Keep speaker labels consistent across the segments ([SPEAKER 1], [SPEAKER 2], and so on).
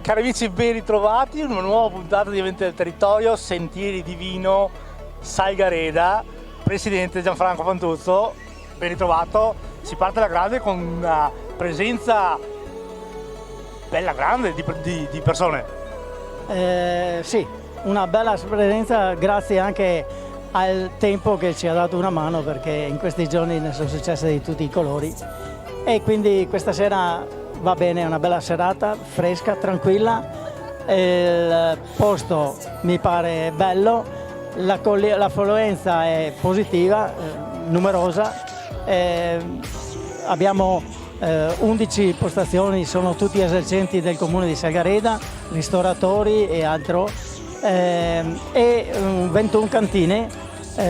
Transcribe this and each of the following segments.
[SPEAKER 1] Cari amici, ben ritrovati in una nuova puntata di Eventi del Territorio, Sentieri di Vino Salgareda. Presidente Gianfranco Fantuzzo, ben ritrovato. Si parte alla grande con una presenza bella grande di persone.
[SPEAKER 2] Sì, una bella presenza grazie anche al tempo che ci ha dato una mano, perché in questi giorni ne sono successe di tutti i colori e quindi questa sera va bene, è una bella serata, fresca, tranquilla, il posto mi pare bello, l'affluenza è positiva, numerosa, abbiamo 11 postazioni, sono tutti esercenti del comune di Salgareda, ristoratori e altro, e 21 cantine,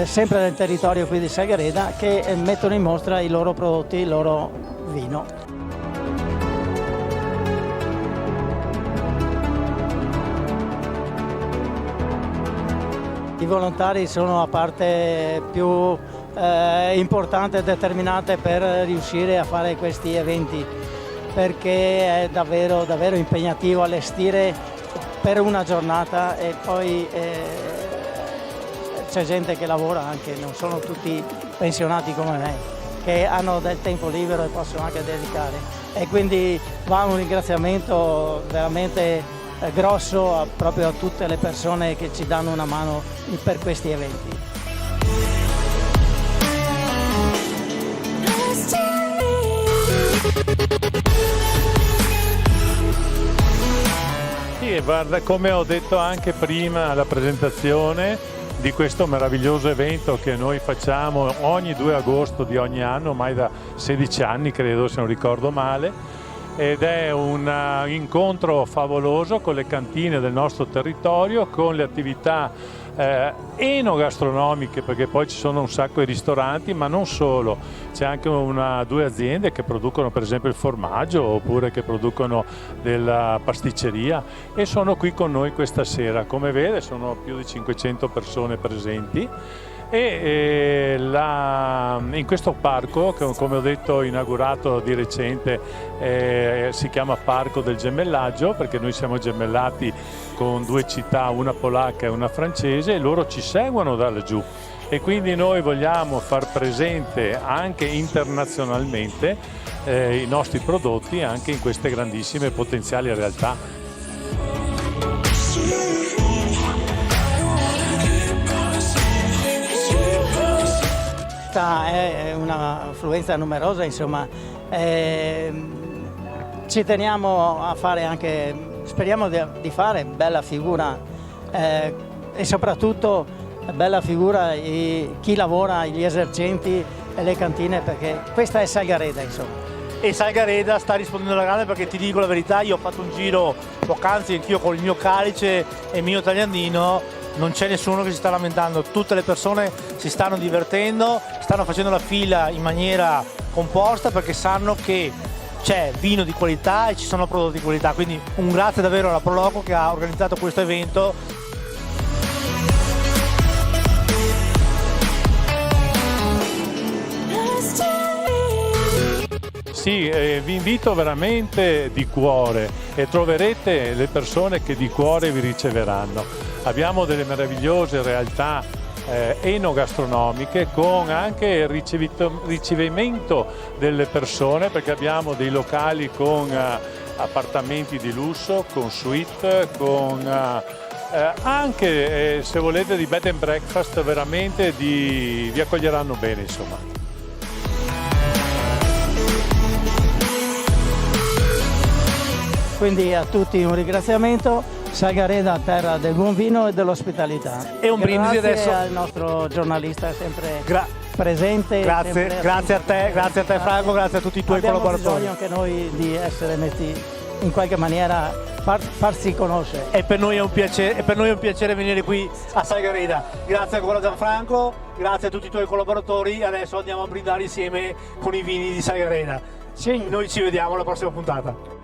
[SPEAKER 2] sempre del territorio qui di Salgareda, che mettono in mostra i loro prodotti, il loro vino. I volontari sono la parte più importante e determinante per riuscire a fare questi eventi, perché è davvero impegnativo allestire per una giornata e poi c'è gente che lavora anche, non sono tutti pensionati come me, che hanno del tempo libero e possono anche dedicare, e quindi va un ringraziamento veramente grosso proprio a tutte le persone che ci danno una mano per questi eventi.
[SPEAKER 3] Sì, guarda, come ho detto anche prima alla presentazione di questo meraviglioso evento che noi facciamo ogni 2 agosto di ogni anno, ormai da 16 anni credo, se non ricordo male, ed è un incontro favoloso con le cantine del nostro territorio, con le attività enogastronomiche, perché poi ci sono un sacco di ristoranti, ma non solo, c'è anche 2 aziende che producono per esempio il formaggio oppure che producono della pasticceria e sono qui con noi questa sera. Come vede sono più di 500 persone presenti. E in questo parco, che come ho detto inaugurato di recente, si chiama Parco del Gemellaggio, perché noi siamo gemellati con 2 città, una polacca e una francese, e loro ci seguono da laggiù e quindi noi vogliamo far presente anche internazionalmente i nostri prodotti anche in queste grandissime potenziali realtà.
[SPEAKER 2] È un'affluenza numerosa, insomma, ci teniamo a fare anche, speriamo di fare bella figura e soprattutto bella figura chi lavora, gli esercenti e le cantine, perché questa è Salgareda, insomma.
[SPEAKER 1] E Salgareda sta rispondendo alla grande, perché ti dico la verità, io ho fatto un giro poc'anzi anch'io con il mio calice e il mio tagliandino. Non c'è nessuno che si sta lamentando, tutte le persone si stanno divertendo, stanno facendo la fila in maniera composta perché sanno che c'è vino di qualità e ci sono prodotti di qualità, quindi un grazie davvero alla Proloco che ha organizzato questo evento.
[SPEAKER 3] Sì, vi invito veramente di cuore e troverete le persone che di cuore vi riceveranno. Abbiamo delle meravigliose realtà enogastronomiche con anche il ricevimento delle persone, perché abbiamo dei locali con appartamenti di lusso, con suite, con anche se volete di bed and breakfast, veramente vi accoglieranno bene, insomma.
[SPEAKER 2] Quindi a tutti un ringraziamento, Salgareda, terra del buon vino e dell'ospitalità.
[SPEAKER 1] E un brindisi adesso
[SPEAKER 2] al nostro giornalista sempre presente.
[SPEAKER 1] Grazie a te Franco, grazie a tutti i tuoi collaboratori.
[SPEAKER 2] Abbiamo bisogno anche noi di essere messi in qualche maniera, farsi conoscere.
[SPEAKER 1] E per noi è un piacere venire qui a Salgareda. Grazie ancora Gianfranco, grazie a tutti i tuoi collaboratori. Adesso andiamo a brindare insieme con i vini di Salgareda.
[SPEAKER 2] Sì.
[SPEAKER 1] Noi ci vediamo alla prossima puntata.